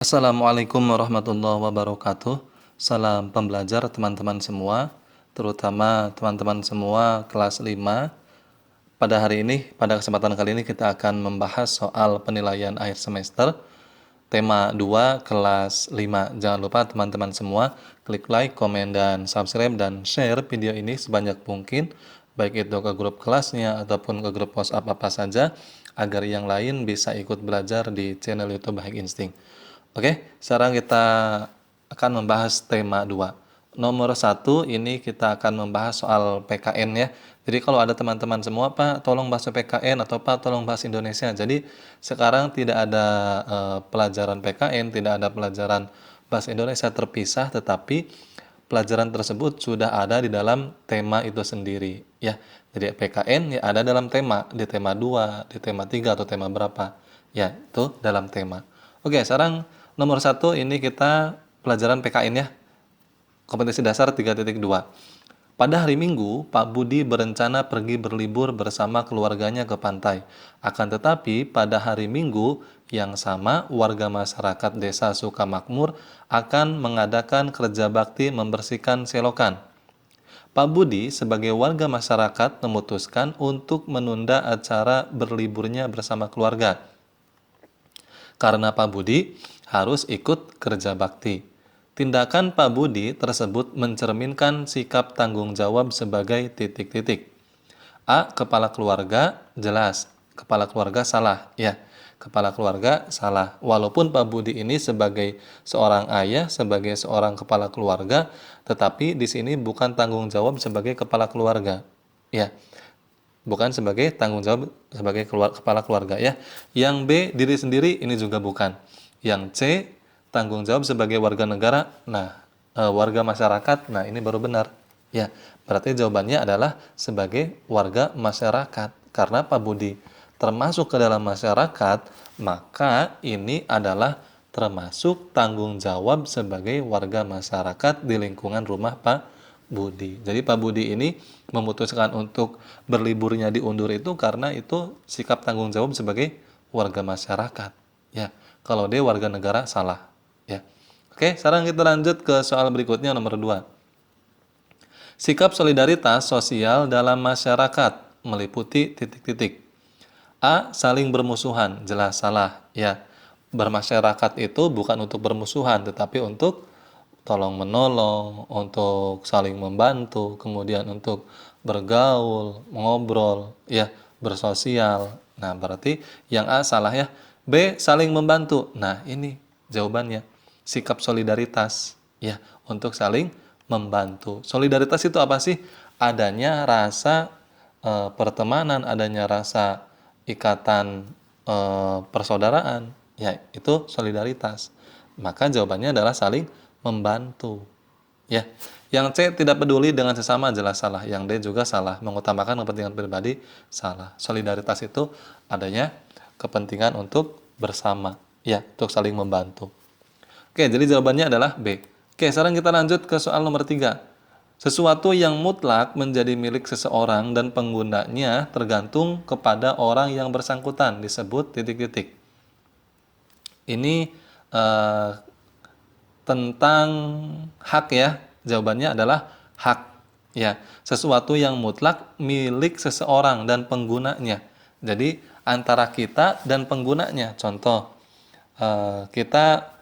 Assalamualaikum warahmatullahi wabarakatuh. Salam pembelajar teman-teman semua, terutama teman-teman semua kelas 5. Pada hari ini, pada kesempatan kali ini kita akan membahas soal penilaian akhir semester tema 2 kelas 5. Jangan lupa teman-teman semua klik like, komen, dan subscribe dan share video ini sebanyak mungkin, baik itu ke grup kelasnya ataupun ke grup WhatsApp apa saja, agar yang lain bisa ikut belajar di channel YouTube Baik Insting. Oke, sekarang kita akan membahas tema 2. Nomor 1 ini kita akan membahas soal PKN ya. Jadi kalau ada teman-teman semua, Pak, tolong bahas PKN atau Pak, tolong bahas Indonesia. Jadi sekarang tidak ada pelajaran PKN, tidak ada pelajaran bahasa Indonesia terpisah, tetapi pelajaran tersebut sudah ada di dalam tema itu sendiri ya. Jadi PKN ya ada dalam tema, di tema 2, di tema 3 atau tema berapa. Ya, itu dalam tema. Oke, sekarang nomor 1 ini kita pelajaran PKN ya. Kompetensi dasar 3.2. Pada hari Minggu, Pak Budi berencana pergi berlibur bersama keluarganya ke pantai. Akan tetapi, pada hari Minggu yang sama, warga masyarakat Desa Sukamakmur akan mengadakan kerja bakti membersihkan selokan. Pak Budi sebagai warga masyarakat memutuskan untuk menunda acara berliburnya bersama keluarga karena Pak Budi harus ikut kerja bakti. Tindakan Pak Budi tersebut mencerminkan sikap tanggung jawab sebagai titik-titik. A. Kepala keluarga, jelas. Kepala keluarga salah, ya. Kepala keluarga salah. Walaupun Pak Budi ini sebagai seorang ayah, sebagai seorang kepala keluarga, tetapi di sini bukan tanggung jawab sebagai kepala keluarga. Ya, bukan sebagai tanggung jawab sebagai kepala keluarga ya. Yang B, diri sendiri, ini juga bukan. Yang C, tanggung jawab sebagai warga negara. Nah, warga masyarakat. Nah, ini baru benar. Ya, berarti jawabannya adalah sebagai warga masyarakat. Karena Pak Budi termasuk ke dalam masyarakat, maka ini adalah termasuk tanggung jawab sebagai warga masyarakat di lingkungan rumah Pak Budi. Jadi Pak Budi ini memutuskan untuk berliburnya diundur itu karena itu sikap tanggung jawab sebagai warga masyarakat. Ya, kalau dia warga negara salah. Ya. Oke, sekarang kita lanjut ke soal berikutnya nomor 2. Sikap solidaritas sosial dalam masyarakat meliputi titik-titik. A. Saling bermusuhan, jelas salah. Ya, bermasyarakat itu bukan untuk bermusuhan, tetapi untuk tolong menolong, untuk saling membantu, kemudian untuk bergaul, ngobrol, ya, bersosial. Nah, berarti yang A salah ya. B. Saling membantu. Nah, ini jawabannya. Sikap solidaritas, ya, untuk saling membantu. Solidaritas itu apa sih? Adanya rasa pertemanan, adanya rasa ikatan persaudaraan, ya itu solidaritas. Maka jawabannya adalah saling membantu. Ya, yang C tidak peduli dengan sesama jelas salah. Yang D juga salah, mengutamakan kepentingan pribadi salah. Solidaritas itu adanya kepentingan untuk bersama, ya, untuk saling membantu. Oke, jadi jawabannya adalah B. Oke, sekarang kita lanjut ke soal nomor 3. Sesuatu yang mutlak menjadi milik seseorang dan penggunanya tergantung kepada orang yang bersangkutan, disebut titik-titik. Ini tentang hak ya. Jawabannya adalah hak. Ya, sesuatu yang mutlak milik seseorang dan penggunanya. Jadi antara kita dan penggunanya. Contoh, kita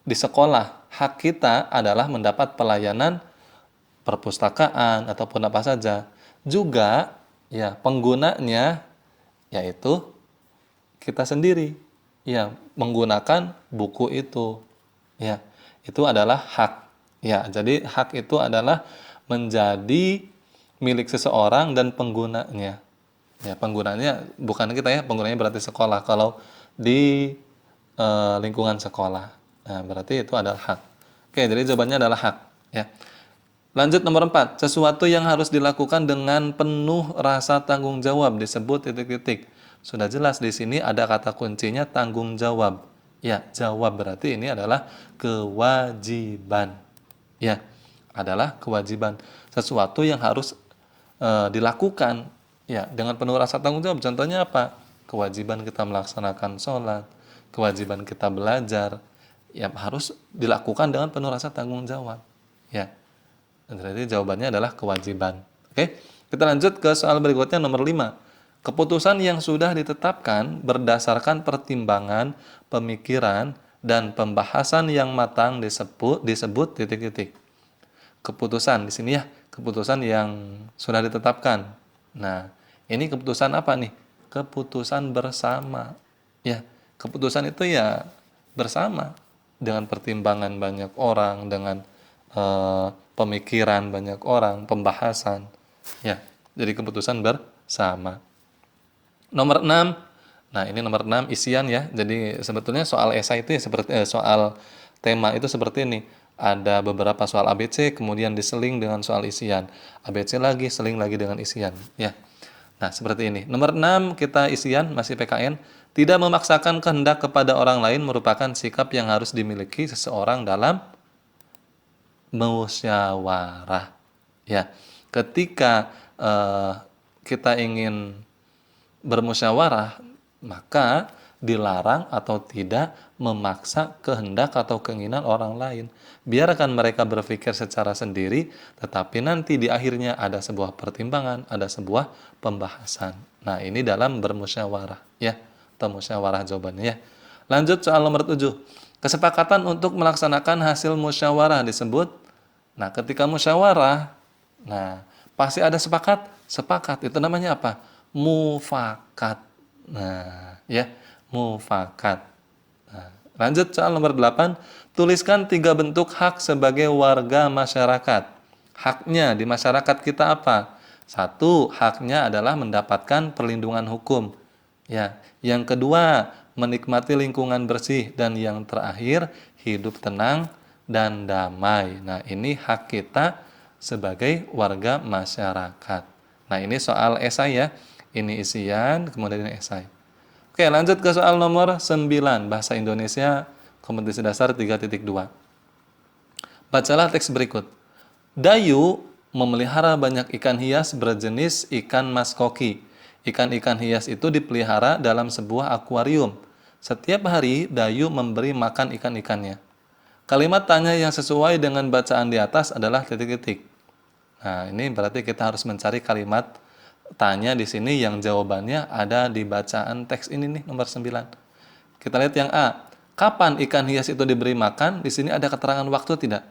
di sekolah, hak kita adalah mendapat pelayanan perpustakaan ataupun apa saja. Juga ya penggunanya yaitu kita sendiri. Ya, menggunakan buku itu. Ya, itu adalah hak. Ya, jadi hak itu adalah menjadi milik seseorang dan penggunanya. Ya, penggunanya bukan kita ya, penggunanya berarti sekolah. Kalau di lingkungan sekolah. Nah, berarti itu adalah hak. Oke, jadi jawabannya adalah hak. Ya. Lanjut nomor 4. Sesuatu yang harus dilakukan dengan penuh rasa tanggung jawab disebut titik-titik. Sudah jelas di sini ada kata kuncinya tanggung jawab. Ya, jawab berarti ini adalah kewajiban. Ya, adalah kewajiban. Sesuatu yang harus dilakukan ya dengan penuh rasa tanggung jawab. Contohnya apa? Kewajiban kita melaksanakan sholat, kewajiban kita belajar, ya harus dilakukan dengan penuh rasa tanggung jawab. Ya. Jadi jawabannya adalah kewajiban. Oke, kita lanjut ke soal berikutnya nomor 5. Keputusan yang sudah ditetapkan berdasarkan pertimbangan, pemikiran, dan pembahasan yang matang disebut titik-titik. Keputusan di sini ya, keputusan yang sudah ditetapkan. Nah, ini keputusan apa nih? Keputusan bersama. Ya, keputusan itu ya bersama dengan pertimbangan banyak orang, dengan pemikiran banyak orang, pembahasan. Ya, jadi keputusan bersama. Nomor 6. Nah, ini nomor 6 isian ya. Jadi sebetulnya soal esai itu ya seperti soal tema itu seperti ini. Ada beberapa soal ABC kemudian diseling dengan soal isian. ABC lagi seling lagi dengan isian, ya. Nah, seperti ini. Nomor 6 kita isian masih PKN. Tidak memaksakan kehendak kepada orang lain merupakan sikap yang harus dimiliki seseorang dalam musyawarah. Ya, ketika kita ingin bermusyawarah, maka dilarang atau tidak memaksa kehendak atau keinginan orang lain. Biarkan mereka berpikir secara sendiri, tetapi nanti di akhirnya ada sebuah pertimbangan, ada sebuah pembahasan. Nah, ini dalam bermusyawarah, ya, atau musyawarah jawabannya, ya. Lanjut soal nomor 7. Kesepakatan untuk melaksanakan hasil musyawarah disebut. Nah, ketika musyawarah, nah, pasti ada sepakat. Itu namanya apa? Mufakat. Nah, ya, mufakat. Nah, lanjut soal nomor 8. Tuliskan 3 bentuk hak sebagai warga masyarakat. Haknya di masyarakat kita apa? 1. Haknya adalah mendapatkan perlindungan hukum. Ya, yang kedua, menikmati lingkungan bersih, dan yang terakhir, hidup tenang dan damai. Nah, ini hak kita sebagai warga masyarakat. Nah, ini soal esai ya. Ini isian, kemudian ini esai. Oke, lanjut ke soal nomor 9, bahasa Indonesia kompetisi dasar 3.2. Bacalah teks berikut. Dayu memelihara banyak ikan hias berjenis ikan maskoki. Ikan-ikan hias itu dipelihara dalam sebuah akuarium. Setiap hari Dayu memberi makan ikan-ikannya. Kalimat tanya yang sesuai dengan bacaan di atas adalah titik-titik. Nah, ini berarti kita harus mencari kalimat tanya di sini yang jawabannya ada di bacaan teks ini nih, nomor 9. Kita lihat yang A. Kapan ikan hias itu diberi makan? Di sini ada keterangan waktu tidak?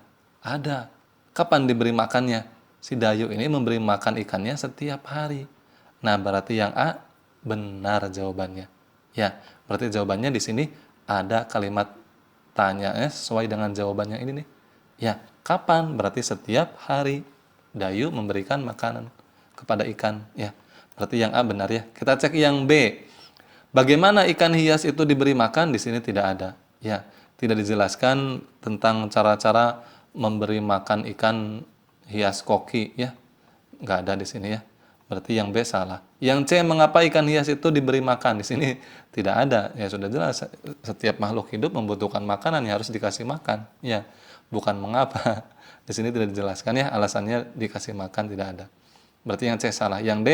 Ada. Kapan diberi makannya? Si Dayu ini memberi makan ikannya setiap hari. Nah, berarti yang A benar jawabannya. Ya, berarti jawabannya di sini ada kalimat tanya sesuai dengan jawabannya ini nih. Ya, kapan? Berarti setiap hari Dayu memberikan makanan kepada ikan. Ya, berarti yang A benar ya. Kita cek yang B. Bagaimana ikan hias itu diberi makan? Di sini tidak ada. Ya, tidak dijelaskan tentang cara-cara memberi makan ikan hias koki ya. Nggak ada di sini ya. Berarti yang B salah. Yang C, mengapa ikan hias itu diberi makan? Di sini tidak ada. Ya sudah jelas, setiap makhluk hidup membutuhkan makanan yang harus dikasih makan. Ya, bukan mengapa. Di sini tidak dijelaskan ya, alasannya dikasih makan tidak ada. Berarti yang C salah. Yang D,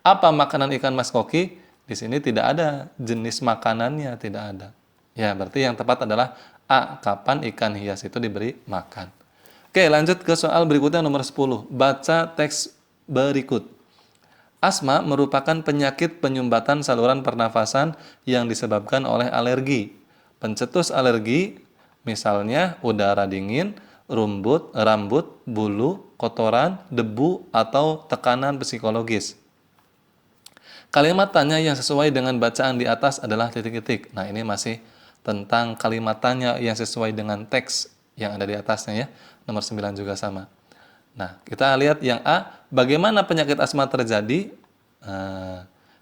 apa makanan ikan mas koki? Di sini tidak ada jenis makanannya, tidak ada. Ya, berarti yang tepat adalah A, kapan ikan hias itu diberi makan. Oke, lanjut ke soal berikutnya nomor 10. Baca teks berikut. Asma merupakan penyakit penyumbatan saluran pernafasan yang disebabkan oleh alergi. Pencetus alergi misalnya udara dingin, rambut, bulu, kotoran, debu, atau tekanan psikologis. Kalimat tanya yang sesuai dengan bacaan di atas adalah titik-titik. Nah, ini masih tentang kalimat tanya yang sesuai dengan teks yang ada di atasnya ya. Nomor 9 juga sama. Nah, kita lihat yang A, bagaimana penyakit asma terjadi?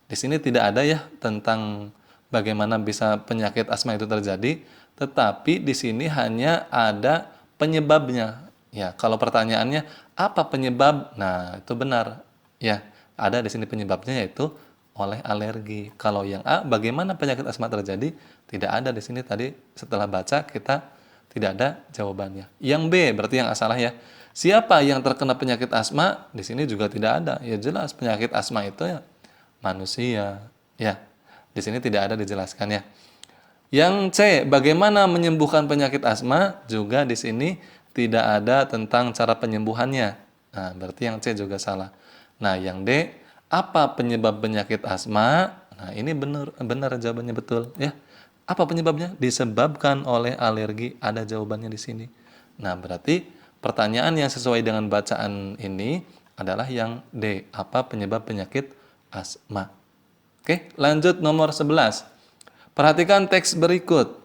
Di sini tidak ada ya tentang bagaimana bisa penyakit asma itu terjadi, tetapi di sini hanya ada penyebabnya. Ya, kalau pertanyaannya apa penyebab? Nah, itu benar. Ya, ada di sini penyebabnya yaitu oleh alergi. Kalau yang A, bagaimana penyakit asma terjadi? Tidak ada di sini tadi setelah baca kita tidak ada jawabannya. Yang B berarti yang A salah ya. Siapa yang terkena penyakit asma? Di sini juga tidak ada. Ya jelas penyakit asma itu ya manusia. Ya. Di sini tidak ada dijelaskan ya. Yang C, bagaimana menyembuhkan penyakit asma? Juga di sini tidak ada tentang cara penyembuhannya. Nah, berarti yang C juga salah. Nah, yang D, apa penyebab penyakit asma? Nah, ini benar jawabannya betul ya. Apa penyebabnya? Disebabkan oleh alergi. Ada jawabannya di sini. Nah, berarti pertanyaan yang sesuai dengan bacaan ini adalah yang D. Apa penyebab penyakit asma? Oke, lanjut nomor 11. Perhatikan teks berikut.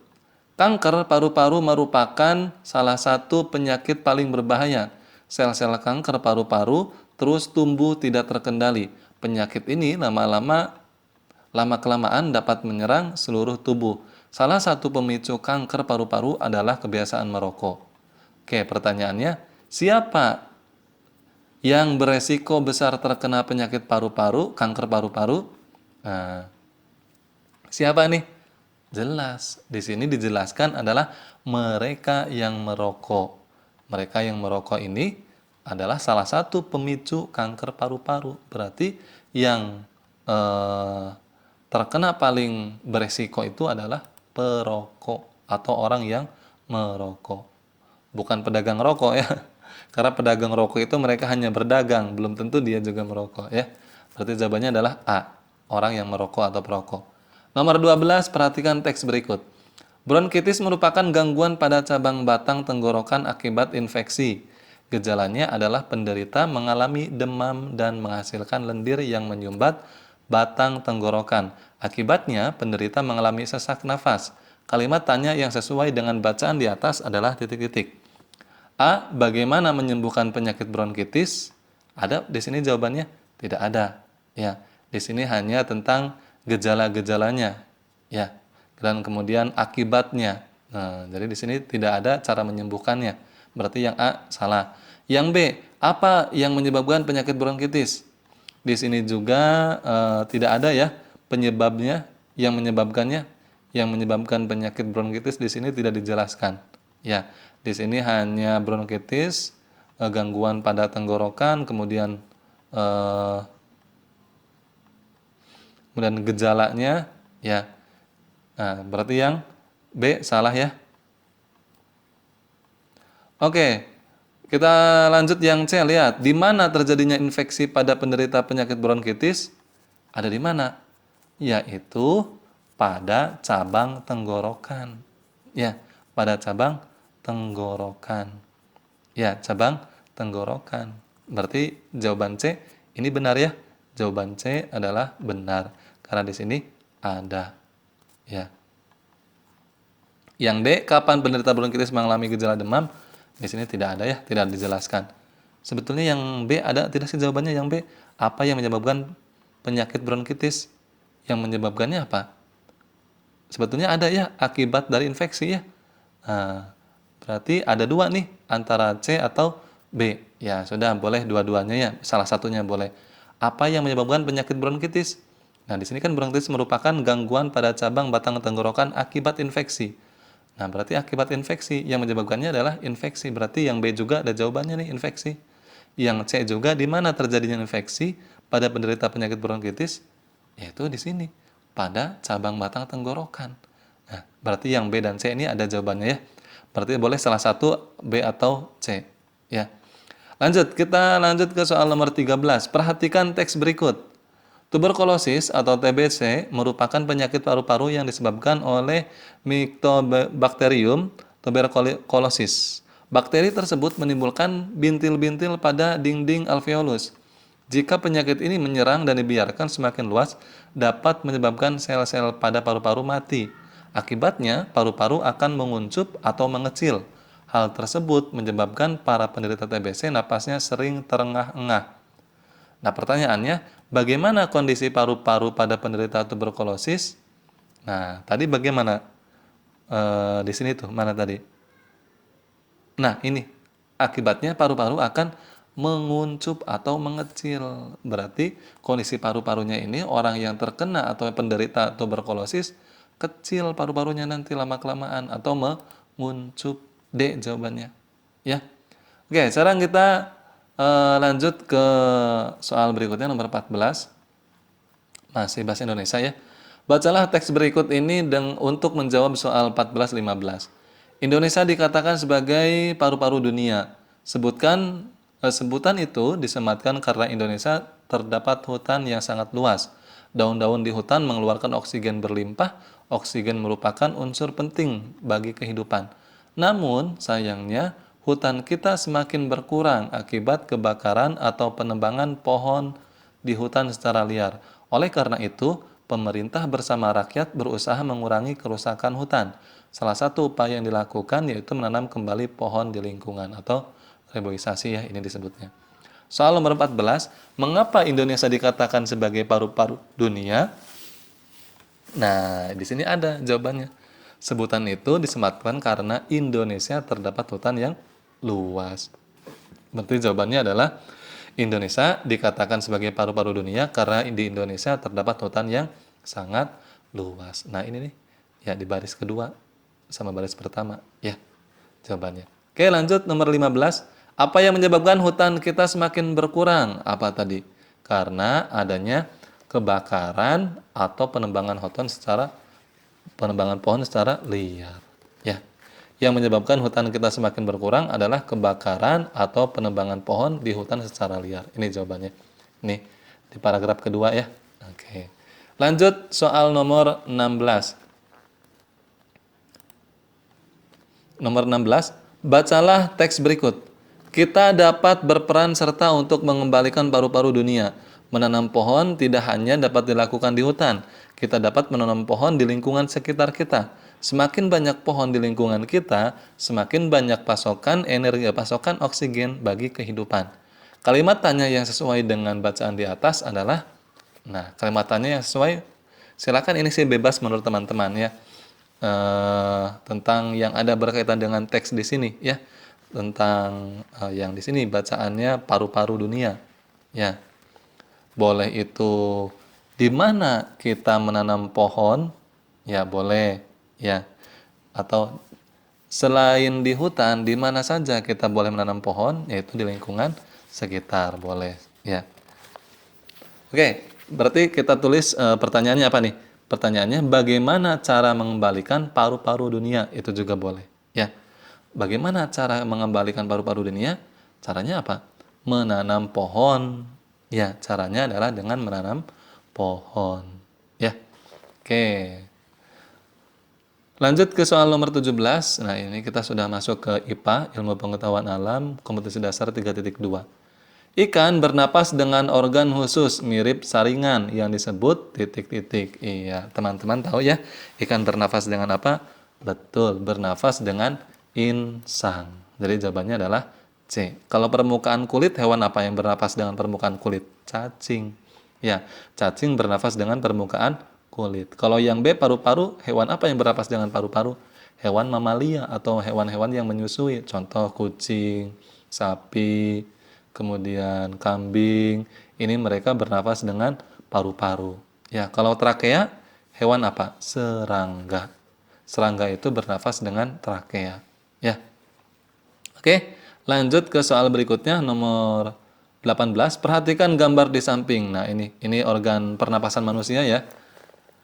Kanker paru-paru merupakan salah satu penyakit paling berbahaya. Sel-sel kanker paru-paru terus tumbuh tidak terkendali. Penyakit ini lama-kelamaan dapat menyerang seluruh tubuh. Salah satu pemicu kanker paru-paru adalah kebiasaan merokok. Oke, pertanyaannya, siapa yang beresiko besar terkena penyakit paru-paru, kanker paru-paru? Nah, siapa nih? Jelas. Di sini dijelaskan adalah mereka yang merokok. Mereka yang merokok ini adalah salah satu pemicu kanker paru-paru. Berarti yang eh, terkena paling beresiko itu adalah perokok atau orang yang merokok. Bukan pedagang rokok ya. Karena pedagang rokok itu mereka hanya berdagang, belum tentu dia juga merokok ya. Berarti jawabannya adalah A, orang yang merokok atau perokok. Nomor 12, perhatikan teks berikut. Bronkitis merupakan gangguan pada cabang batang tenggorokan akibat infeksi. Gejalanya adalah penderita mengalami demam dan menghasilkan lendir yang menyumbat batang tenggorokan. Akibatnya, penderita mengalami sesak nafas. Kalimat tanya yang sesuai dengan bacaan di atas adalah titik-titik. A. Bagaimana menyembuhkan penyakit bronkitis? Ada di sini jawabannya? Tidak ada. Ya, di sini hanya tentang gejala-gejalanya. Ya, dan kemudian akibatnya. Nah, jadi di sini tidak ada cara menyembuhkannya. Berarti yang A salah. Yang B, apa yang menyebabkan penyakit bronkitis? Di sini juga tidak ada ya penyebabnya, yang menyebabkannya, yang menyebabkan penyakit bronkitis di sini tidak dijelaskan. Ya, di sini hanya bronkitis, gangguan pada tenggorokan, eh, kemudian gejalanya, ya. Nah, berarti yang B salah ya. Oke, kita lanjut yang C. Lihat, di mana terjadinya infeksi pada penderita penyakit bronkitis? Ada di mana? Yaitu pada cabang tenggorokan. Ya, pada cabang tenggorokan. Ya, cabang tenggorokan. Berarti jawaban C ini benar ya. Jawaban C adalah benar karena di sini ada. Ya. Yang D, kapan penderita bronkitis mengalami gejala demam? Di sini tidak ada ya, tidak dijelaskan. Sebetulnya yang B ada tidak sih jawabannya yang B? Apa yang menyebabkan penyakit bronkitis? Yang menyebabkannya apa? Sebetulnya ada ya, akibat dari infeksi ya. Nah, berarti ada dua nih, antara C atau B. Ya, sudah boleh dua-duanya ya, salah satunya boleh. Apa yang menyebabkan penyakit bronkitis? Nah, di sini kan bronkitis merupakan gangguan pada cabang batang tenggorokan akibat infeksi. Nah, berarti akibat infeksi yang menyebabkannya adalah infeksi. Berarti yang B juga ada jawabannya nih, infeksi. Yang C juga di mana terjadinya infeksi pada penderita penyakit bronkitis? Yaitu di sini, pada cabang batang tenggorokan. Nah, berarti yang B dan C ini ada jawabannya ya. Berarti boleh salah satu B atau C. Ya. Lanjut, kita lanjut ke soal nomor 13. Perhatikan teks berikut. Tuberkulosis atau TBC merupakan penyakit paru-paru yang disebabkan oleh Mycobacterium tuberculosis. Bakteri tersebut menimbulkan bintil-bintil pada dinding alveolus. Jika penyakit ini menyerang dan dibiarkan semakin luas, dapat menyebabkan sel-sel pada paru-paru mati. Akibatnya, paru-paru akan menguncup atau mengecil. Hal tersebut menyebabkan para penderita TBC napasnya sering terengah-engah. Nah, pertanyaannya, bagaimana kondisi paru-paru pada penderita tuberkulosis? Nah, tadi bagaimana? Di sini tuh, mana tadi? Nah, ini akibatnya paru-paru akan menguncup atau mengecil. Berarti kondisi paru-parunya ini orang yang terkena atau penderita tuberkulosis kecil paru-parunya nanti lama-kelamaan atau menguncup. D jawabannya. Ya. Oke, sekarang kita lanjut ke soal berikutnya nomor 14. Masih bahasa Indonesia ya. Bacalah teks berikut ini untuk menjawab soal 14-15. Indonesia dikatakan sebagai paru-paru dunia. Sebutan itu disematkan karena Indonesia terdapat hutan yang sangat luas. Daun-daun di hutan mengeluarkan oksigen berlimpah. Oksigen merupakan unsur penting bagi kehidupan. Namun, sayangnya, hutan kita semakin berkurang akibat kebakaran atau penebangan pohon di hutan secara liar. Oleh karena itu, pemerintah bersama rakyat berusaha mengurangi kerusakan hutan. Salah satu upaya yang dilakukan yaitu menanam kembali pohon di lingkungan atau reboisasi ya ini disebutnya. Soal nomor 14, mengapa Indonesia dikatakan sebagai paru-paru dunia? Nah, di sini ada jawabannya. Sebutan itu disematkan karena Indonesia terdapat hutan yang luas. Berarti jawabannya adalah Indonesia dikatakan sebagai paru-paru dunia karena di Indonesia terdapat hutan yang sangat luas. Nah, ini nih ya di baris kedua sama baris pertama ya jawabannya. Oke, lanjut nomor 15. Apa yang menyebabkan hutan kita semakin berkurang? Apa tadi? Karena adanya kebakaran atau penebangan pohon secara liar. Ya. Yang menyebabkan hutan kita semakin berkurang adalah kebakaran atau penebangan pohon di hutan secara liar. Ini jawabannya. Ini di paragraf kedua ya. Oke. Lanjut soal nomor 16. Nomor 16, bacalah teks berikut. Kita dapat berperan serta untuk mengembalikan paru-paru dunia. Menanam pohon tidak hanya dapat dilakukan di hutan. Kita dapat menanam pohon di lingkungan sekitar kita. Semakin banyak pohon di lingkungan kita, semakin banyak pasokan oksigen bagi kehidupan. Kalimat tanya yang sesuai dengan bacaan di atas adalah, nah kalimat tanya yang sesuai, silakan ini sih bebas menurut teman-teman ya. Tentang yang ada berkaitan dengan teks di sini ya, tentang yang di sini bacaannya paru-paru dunia ya. Boleh itu di mana kita menanam pohon ya boleh ya, atau selain di hutan di mana saja kita boleh menanam pohon, yaitu di lingkungan sekitar boleh ya. Oke, berarti kita tulis pertanyaannya apa nih? Pertanyaannya bagaimana cara mengembalikan paru-paru dunia? Itu juga boleh ya. Bagaimana cara mengembalikan paru-paru dunia? Caranya apa? Menanam pohon. Ya, caranya adalah dengan menanam pohon. Ya. Oke. Lanjut ke soal nomor 17. Nah, ini kita sudah masuk ke IPA, Ilmu Pengetahuan Alam, Kompetensi Dasar 3.2. Ikan bernapas dengan organ khusus mirip saringan yang disebut titik-titik. Iya, teman-teman tahu ya, ikan bernapas dengan apa? Betul, bernapas dengan insang. Jadi jawabannya adalah C. Kalau permukaan kulit, hewan apa yang bernapas dengan permukaan kulit? Cacing. Ya, cacing bernapas dengan permukaan kulit. Kalau yang B, paru-paru, hewan apa yang bernapas dengan paru-paru? Hewan mamalia atau hewan-hewan yang menyusui. Contoh kucing, sapi, kemudian kambing, ini mereka bernafas dengan paru-paru. Ya, kalau trakea, hewan apa? Serangga. Serangga itu bernafas dengan trakea. Ya. Oke, lanjut ke soal berikutnya nomor 18. Perhatikan gambar di samping. Nah, ini organ pernapasan manusia ya.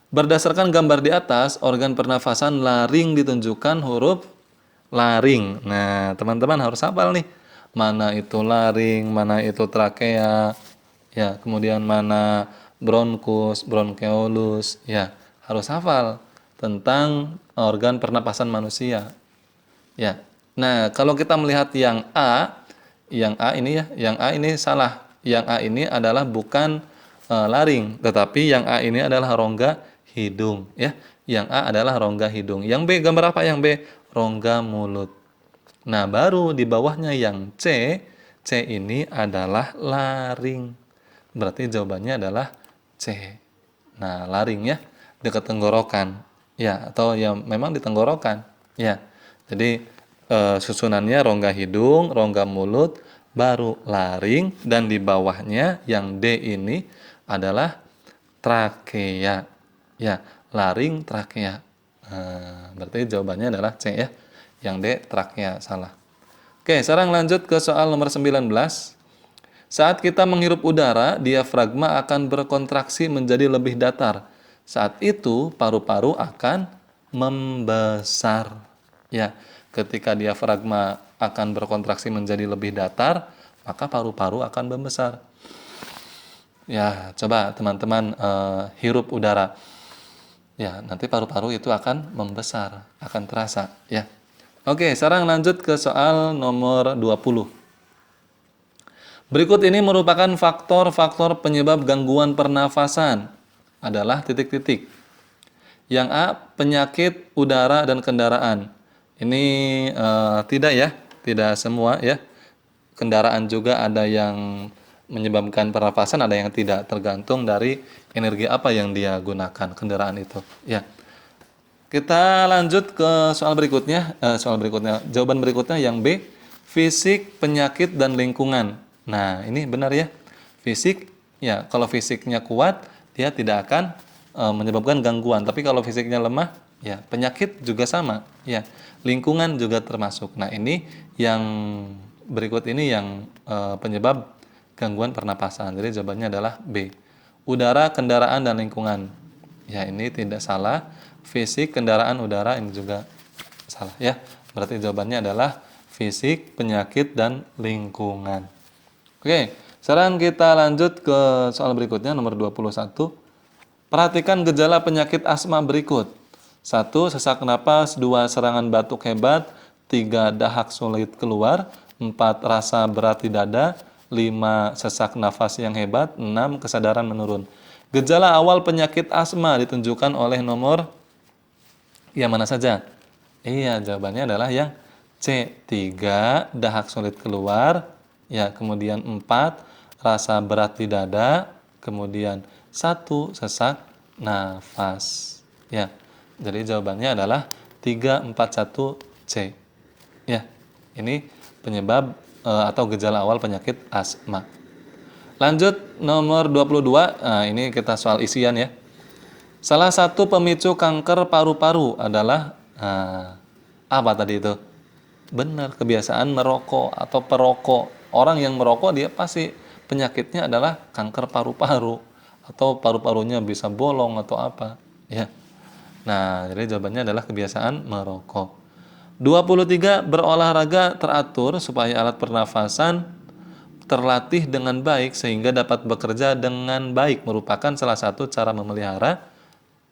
Berdasarkan gambar di atas, organ pernafasan laring ditunjukkan huruf laring. Nah, teman-teman harus hafal nih. Mana itu laring, mana itu trakea, ya, kemudian mana bronkus, bronkeolus, ya, harus hafal tentang organ pernapasan manusia. Ya. Nah, kalau kita melihat yang A ini ya, yang A ini salah. Yang A ini adalah bukan laring, tetapi yang A ini adalah rongga hidung, ya. Yang A adalah rongga hidung. Yang B gambar apa yang B? Rongga mulut. Nah, baru di bawahnya yang C, C ini adalah laring. Berarti jawabannya adalah C. Nah, laring ya, dekat tenggorokan. Ya, atau ya memang di tenggorokan. Ya. Jadi susunannya rongga hidung, rongga mulut, baru laring, dan di bawahnya yang D ini adalah trakea. Ya, laring trakea. Nah, berarti jawabannya adalah C ya. Yang D trakea salah. Oke, sekarang lanjut ke soal nomor 19. Saat kita menghirup udara, diafragma akan berkontraksi menjadi lebih datar. saat itu paru-paru akan membesar. Ya, ketika diafragma akan berkontraksi menjadi lebih datar, maka paru-paru akan membesar. Ya, coba teman-teman hirup udara. Ya, nanti paru-paru itu akan membesar, akan terasa. Ya. Oke, sekarang lanjut ke soal nomor 20. Berikut ini merupakan faktor-faktor penyebab gangguan pernafasan. Adalah titik-titik. Yang A, penyakit udara dan kendaraan. Ini tidak ya, tidak semua ya. Kendaraan juga ada yang menyebabkan pernafasan, ada yang tidak, tergantung dari energi apa yang dia gunakan kendaraan itu. Ya. Kita lanjut ke soal berikutnya. Jawaban berikutnya yang B, fisik, penyakit dan lingkungan. Nah, ini benar ya. Fisik, ya kalau fisiknya kuat, dia tidak akan menyebabkan gangguan. Tapi kalau fisiknya lemah, ya penyakit juga sama. Ya, lingkungan juga termasuk. Nah, ini yang berikut ini yang penyebab gangguan pernapasan. Jadi jawabannya adalah B. Udara, kendaraan, dan lingkungan. Ya, ini tidak salah. Fisik, kendaraan, udara, ini juga salah ya. Berarti jawabannya adalah fisik, penyakit, dan lingkungan. Oke, sekarang kita lanjut ke soal berikutnya, nomor 21. Perhatikan gejala penyakit asma berikut. 1. Sesak napas. 2. Serangan batuk hebat. 3. Dahak sulit keluar. 4. Rasa berat di dada. 5. Sesak nafas yang hebat. 6. Kesadaran menurun. Gejala awal penyakit asma ditunjukkan oleh nomor yang mana saja? Iya, jawabannya adalah yang C. 3. Dahak sulit keluar. Ya, kemudian 4. Rasa berat di dada. Kemudian 1. Sesak nafas. Ya, jadi jawabannya adalah 3, 4, 1, C. Ya, ini penyebab atau gejala awal penyakit asma. Lanjut nomor 22. Nah, ini kita soal isian ya. Salah satu pemicu kanker paru-paru adalah apa tadi itu? Benar, kebiasaan merokok atau perokok. Orang yang merokok dia pasti penyakitnya adalah kanker paru-paru atau paru-parunya bisa bolong atau apa, ya. Nah, jadi jawabannya adalah kebiasaan merokok. 23. Berolahraga teratur supaya alat pernafasan terlatih dengan baik sehingga dapat bekerja dengan baik merupakan salah satu cara memelihara.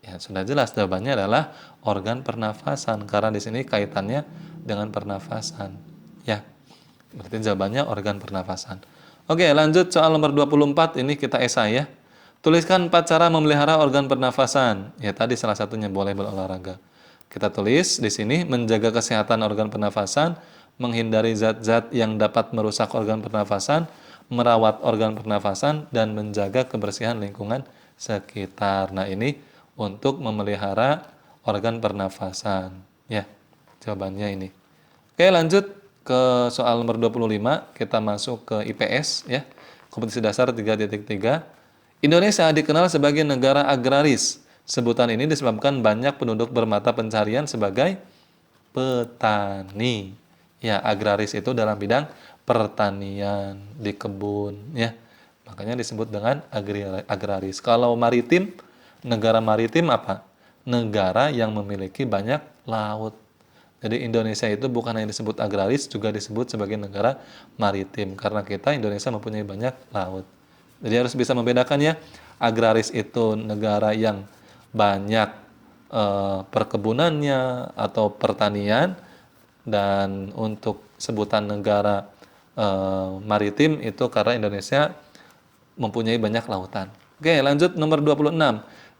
Ya, sudah jelas jawabannya adalah organ pernafasan karena di sini kaitannya dengan pernafasan. Ya. Berarti jawabannya organ pernafasan. Oke, lanjut soal nomor 24, ini kita esai ya. Tuliskan 4 cara memelihara organ pernafasan. Ya, tadi salah satunya boleh berolahraga. Kita tulis di sini menjaga kesehatan organ pernafasan, menghindari zat-zat yang dapat merusak organ pernafasan, merawat organ pernafasan, dan menjaga kebersihan lingkungan sekitar. Nah, ini untuk memelihara organ pernafasan. Ya, jawabannya ini. Oke, lanjut ke soal nomor 25. Kita masuk ke IPS ya. Kompetisi dasar 3.3. Indonesia dikenal sebagai negara agraris. Sebutan ini disebabkan banyak penduduk bermata pencarian sebagai petani. Ya, agraris itu dalam bidang pertanian, di kebun ya. Makanya disebut dengan agraris. Kalau maritim, negara maritim apa? Negara yang memiliki banyak laut. Jadi Indonesia itu bukan hanya disebut agraris, juga disebut sebagai negara maritim. Karena kita Indonesia mempunyai banyak laut. Jadi harus bisa membedakan ya. Agraris itu negara yang banyak perkebunannya atau pertanian. Dan untuk sebutan negara maritim itu karena Indonesia mempunyai banyak lautan. Oke, lanjut nomor 26.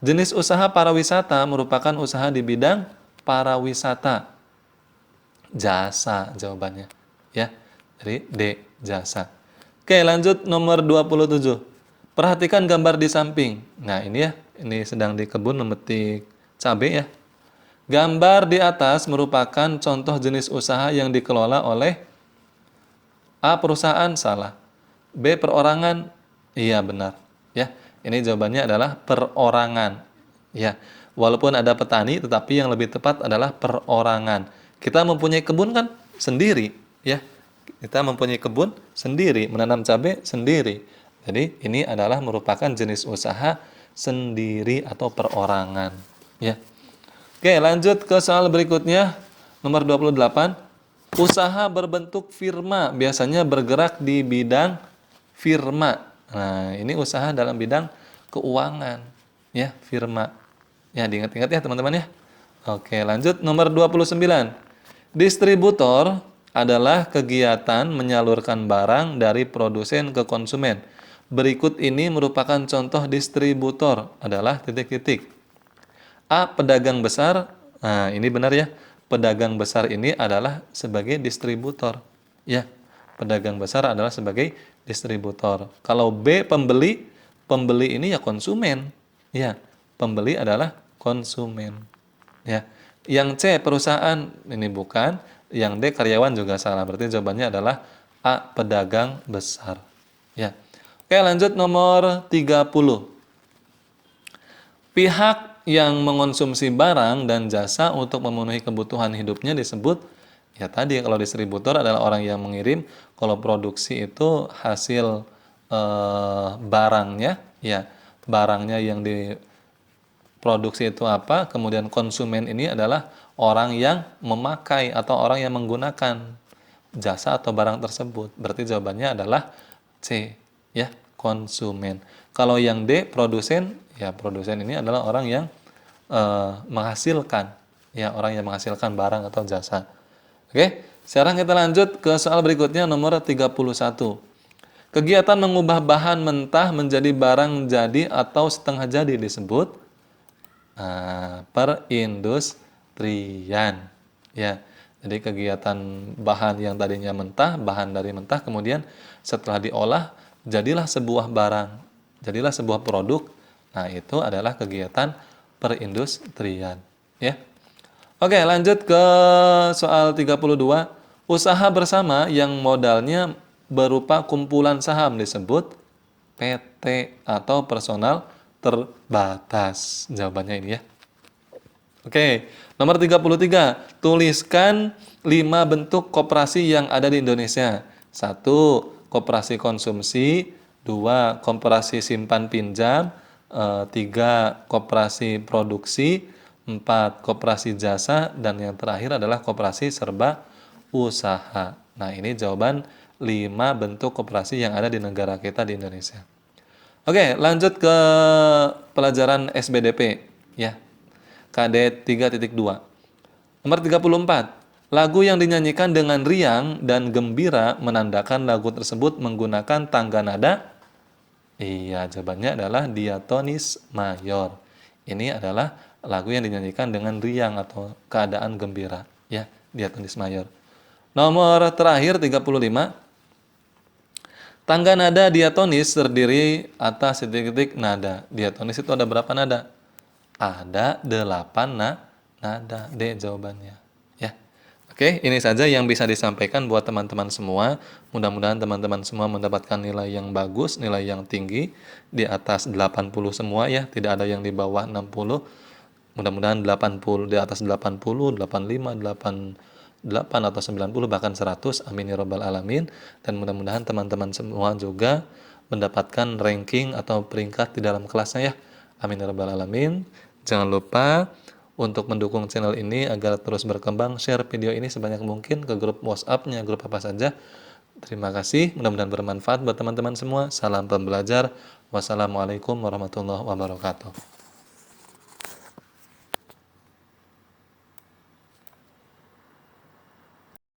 Jenis usaha pariwisata merupakan usaha di bidang pariwisata. Jasa jawabannya. Ya. Jadi D, jasa. Oke, lanjut nomor 27. Perhatikan gambar di samping. Nah, ini ya. Ini sedang di kebun memetik cabai ya. Gambar di atas merupakan contoh jenis usaha yang dikelola oleh A. Perusahaan, salah. B. Perorangan, iya benar. Ya, ini jawabannya adalah perorangan. Ya, walaupun ada petani, tetapi yang lebih tepat adalah perorangan. Kita mempunyai kebun kan sendiri, ya. Kita mempunyai kebun sendiri, menanam cabai sendiri. Jadi ini adalah merupakan jenis usaha sendiri atau perorangan. Ya. Oke, lanjut ke soal berikutnya. Nomor 28. Usaha berbentuk firma biasanya bergerak di bidang firma. Nah, ini usaha dalam bidang keuangan. Ya, firma. Ya, diingat-ingat ya teman-teman ya. Oke, lanjut nomor 29. Distributor adalah kegiatan menyalurkan barang dari produsen ke konsumen. Berikut ini merupakan contoh distributor adalah titik-titik. A. Pedagang besar. Nah, ini benar ya. Pedagang besar ini adalah sebagai distributor. Ya, pedagang besar adalah sebagai distributor. Kalau B. Pembeli, pembeli ini ya konsumen. Ya, pembeli adalah konsumen. Ya, yang C. Perusahaan, ini bukan. Yang D. Karyawan juga salah. Berarti jawabannya adalah A. Pedagang besar. Ya. Oke, lanjut nomor 30. Pihak yang mengonsumsi barang dan jasa untuk memenuhi kebutuhan hidupnya disebut, ya tadi kalau distributor adalah orang yang mengirim, kalau produksi itu hasil barangnya, ya barangnya yang diproduksi itu apa, kemudian konsumen ini adalah orang yang memakai atau orang yang menggunakan jasa atau barang tersebut. Berarti jawabannya adalah C, ya, konsumen. Kalau yang D, produsen, ya produsen ini adalah orang yang menghasilkan, ya orang yang menghasilkan barang atau jasa. Oke, sekarang kita lanjut ke soal berikutnya nomor 31. Kegiatan mengubah bahan mentah menjadi barang jadi atau setengah jadi disebut perindustrian. Ya, jadi kegiatan bahan yang tadinya mentah, bahan dari mentah, kemudian setelah diolah jadilah sebuah barang, jadilah sebuah produk. Nah, itu adalah kegiatan perindustrian. Ya. Oke, lanjut ke soal 32. Usaha bersama yang modalnya berupa kumpulan saham disebut PT atau personal terbatas. Jawabannya ini ya. Oke, nomor 33. Tuliskan 5 bentuk koperasi yang ada di Indonesia. 1. Koperasi konsumsi. 2. Koperasi simpan pinjam. 3. Koperasi produksi. 4. Koperasi jasa. Dan yang terakhir adalah koperasi serba usaha. Nah, ini jawaban 5 bentuk koperasi yang ada di negara kita di Indonesia. Oke, lanjut ke pelajaran SBDP. Ya. KD 3.2. Nomor 34. Lagu yang dinyanyikan dengan riang dan gembira menandakan lagu tersebut menggunakan tangga nada. Iya, jawabannya adalah diatonis mayor. Ini adalah lagu yang dinyanyikan dengan riang atau keadaan gembira. Ya, diatonis mayor. Nomor terakhir 35. Tangga nada diatonis terdiri atas titik-titik nada. Diatonis itu ada berapa nada? Ada 8 nada. D jawabannya. Ya. Oke, ini saja yang bisa disampaikan buat teman-teman semua. Mudah-mudahan teman-teman semua mendapatkan nilai yang bagus, nilai yang tinggi, di atas 80 semua ya, tidak ada yang di bawah 60. Mudah-mudahan 80, di atas 80, 85, 88 atau 90 bahkan 100. Amin ya rabbal alamin. Dan mudah-mudahan teman-teman semua juga mendapatkan ranking atau peringkat di dalam kelasnya ya. Amin ya rabbal alamin. Jangan lupa untuk mendukung channel ini agar terus berkembang, share video ini sebanyak mungkin ke grup WhatsApp-nya, grup apa saja. Terima kasih, mudah-mudahan bermanfaat buat teman-teman semua. Salam pembelajar. Wassalamualaikum warahmatullahi wabarakatuh.